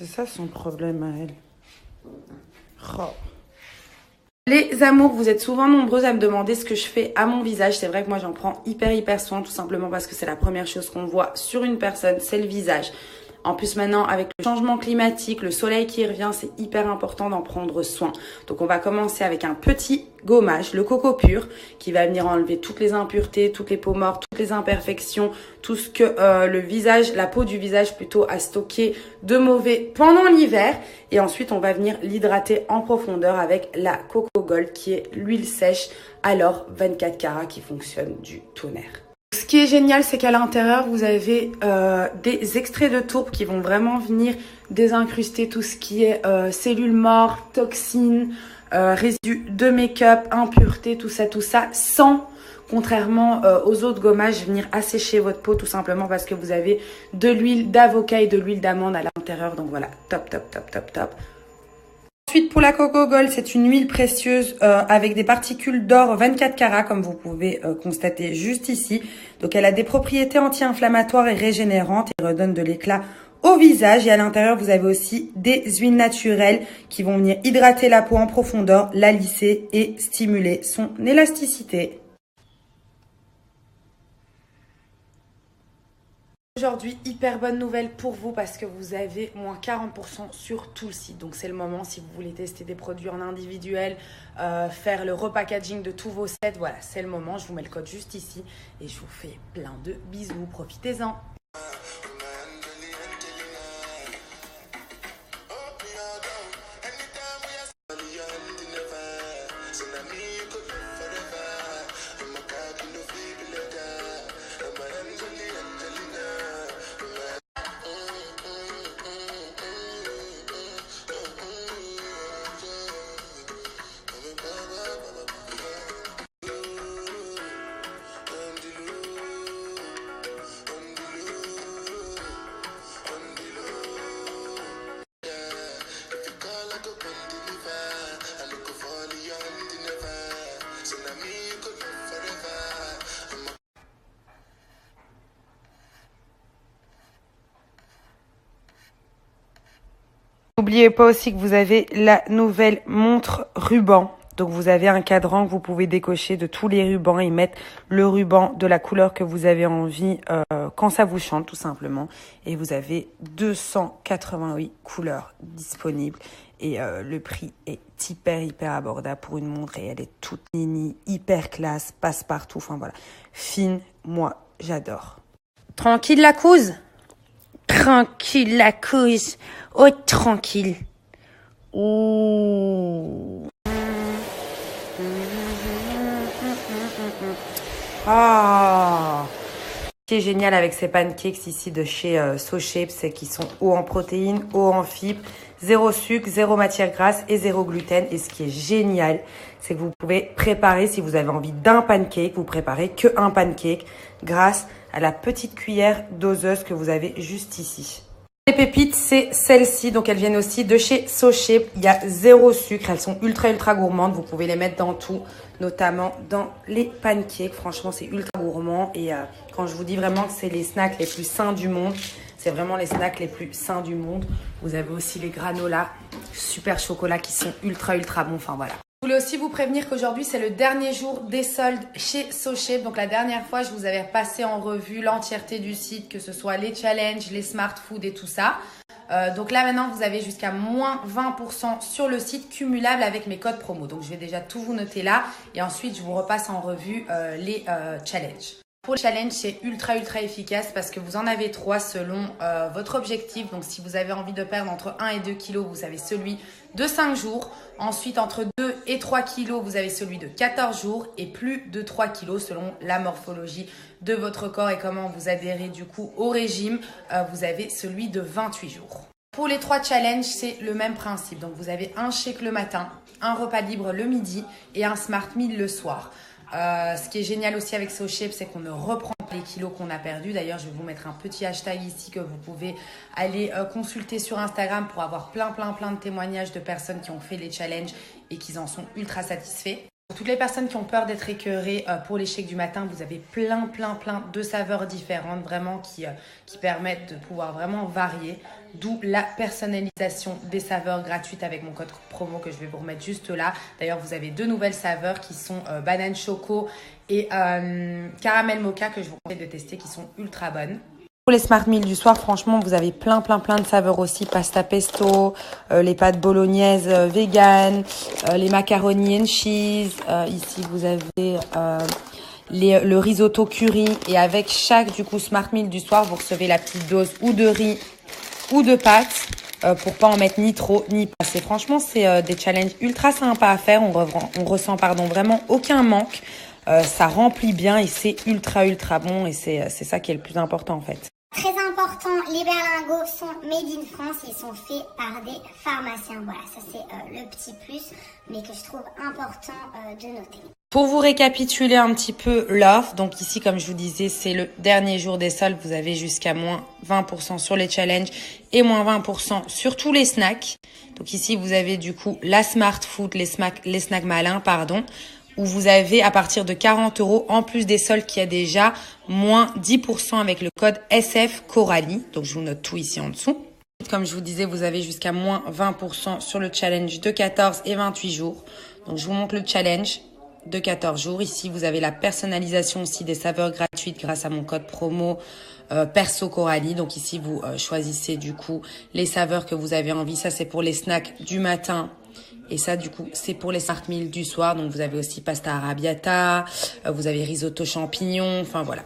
ça son problème à elle. Oh. Les amours, vous êtes souvent nombreuses à me demander ce que je fais à mon visage. C'est vrai que moi j'en prends hyper soin, tout simplement parce que c'est la première chose qu'on voit sur une personne, c'est le visage. En plus maintenant, avec le changement climatique, le soleil qui revient, c'est hyper important d'en prendre soin. Donc on va commencer avec un petit gommage, le Coco Pur, qui va venir enlever toutes les impuretés, toutes les peaux mortes, toutes les imperfections, tout ce que le visage, la peau du visage plutôt a stocké de mauvais pendant l'hiver. Et ensuite, on va venir l'hydrater en profondeur avec la Coco Gold, qui est l'huile sèche, alors 24 carats qui fonctionne du tonnerre. Ce qui est génial, c'est qu'à l'intérieur, vous avez des extraits de tourbe qui vont vraiment venir désincruster tout ce qui est cellules mortes, toxines, résidus de make-up, impuretés, tout ça, sans, contrairement aux autres gommages, venir assécher votre peau tout simplement parce que vous avez de l'huile d'avocat et de l'huile d'amande à l'intérieur. Donc voilà, top. Ensuite, pour la Coco Gold, c'est une huile précieuse avec des particules d'or 24 carats, comme vous pouvez constater juste ici. Donc, elle a des propriétés anti-inflammatoires et régénérantes et redonne de l'éclat au visage. Et à l'intérieur, vous avez aussi des huiles naturelles qui vont venir hydrater la peau en profondeur, la lisser et stimuler son élasticité. Aujourd'hui, hyper bonne nouvelle pour vous parce que vous avez moins 40% sur tout le site. Donc c'est le moment si vous voulez tester des produits en individuel, faire le repackaging de tous vos sets. Voilà, c'est le moment. Je vous mets le code juste ici et je vous fais plein de bisous. Profitez-en. N'oubliez pas aussi que vous avez la nouvelle montre ruban. Donc vous avez un cadran que vous pouvez décocher de tous les rubans et mettre le ruban de la couleur que vous avez envie quand ça vous chante tout simplement. Et vous avez 288 couleurs disponibles. Et le prix est hyper abordable pour une montre et elle est toute nini, hyper classe, passe partout. Enfin voilà, fine, moi j'adore. Tranquille la couse? Tranquille la couse. Oh, tranquille. Ouh. Ah. Ce qui est génial avec ces pancakes ici de chez SoShape, c'est qu'ils sont hauts en protéines, hauts en fibres, zéro sucre, zéro matière grasse et zéro gluten. Et ce qui est génial, c'est que vous pouvez préparer, si vous avez envie d'un pancake, vous préparez que un pancake grâce à la petite cuillère doseuse que vous avez juste ici. Les pépites, c'est celles-ci, donc elles viennent aussi de chez SoShape. Il y a zéro sucre, elles sont ultra gourmandes. Vous pouvez les mettre dans tout, notamment dans les pancakes. Franchement, c'est ultra gourmand. Et quand je vous dis vraiment que c'est les snacks les plus sains du monde, c'est vraiment les snacks les plus sains du monde. Vous avez aussi les granolas, super chocolat qui sont ultra bons. Enfin voilà. Je voulais aussi vous prévenir qu'aujourd'hui, c'est le dernier jour des soldes chez SoShape. Donc, la dernière fois, je vous avais passé en revue l'entièreté du site, que ce soit les challenges, les smart food et tout ça. Donc là, maintenant, vous avez jusqu'à moins 20% sur le site cumulable avec mes codes promo. Donc, je vais déjà tout vous noter là. Et ensuite, je vous repasse en revue les challenges. Pour le challenge, c'est ultra efficace parce que vous en avez 3 selon votre objectif. Donc, si vous avez envie de perdre entre 1 et 2 kilos, vous avez celui de 5 jours. Ensuite, entre 2 et 3 kilos, vous avez celui de 14 jours et plus de 3 kilos selon la morphologie de votre corps et comment vous adhérez du coup au régime. Vous avez celui de 28 jours. Pour les 3 challenges, c'est le même principe. Donc, vous avez un shake le matin, un repas libre le midi et un smart meal le soir. Ce qui est génial aussi avec SoShape, c'est qu'on ne reprend pas les kilos qu'on a perdus. D'ailleurs, je vais vous mettre un petit hashtag ici que vous pouvez aller consulter sur Instagram pour avoir plein de témoignages de personnes qui ont fait les challenges et qui en sont ultra satisfaits. Pour toutes les personnes qui ont peur d'être écœurées pour les shakes du matin, vous avez plein de saveurs différentes vraiment qui permettent de pouvoir vraiment varier. D'où la personnalisation des saveurs gratuites avec mon code promo que je vais vous remettre juste là. D'ailleurs, vous avez 2 nouvelles saveurs qui sont banane choco et caramel mocha que je vous conseille de tester qui sont ultra bonnes. Pour les Smart Meals du soir, franchement, vous avez plein de saveurs aussi. Pasta pesto, les pâtes bolognaises vegan, les macaronis and cheese. Ici, vous avez le risotto curry. Et avec chaque, du coup, Smart Meal du soir, vous recevez la petite dose ou de riz ou de pâtes pour pas en mettre ni trop ni pas assez. Franchement, c'est des challenges ultra sympas à faire. On ressent vraiment aucun manque. Ça remplit bien et c'est ultra bon. Et c'est ça qui est le plus important en fait. Très important, les berlingots sont made in France, ils sont faits par des pharmaciens. Voilà, ça c'est le petit plus, mais que je trouve important de noter. Pour vous récapituler un petit peu l'offre, donc ici comme je vous disais, c'est le dernier jour des soldes, vous avez jusqu'à moins 20% sur les challenges et moins 20% sur tous les snacks. Donc ici vous avez du coup la Smart Food, les snacks malins, pardon, où vous avez à partir de 40 € en plus des soldes qui a déjà moins 10% avec le code SF Coralie. Donc je vous note tout ici en dessous. Comme je vous disais, vous avez jusqu'à moins 20% sur le challenge de 14 et 28 jours. Donc je vous montre le challenge de 14 jours. Ici, vous avez la personnalisation aussi des saveurs gratuites grâce à mon code promo Perso Coralie. Donc ici, vous choisissez du coup les saveurs que vous avez envie. Ça, c'est pour les snacks du matin. Et ça, du coup, c'est pour les Smart Meals du soir. Donc, vous avez aussi pasta arrabbiata, vous avez risotto champignons, enfin voilà.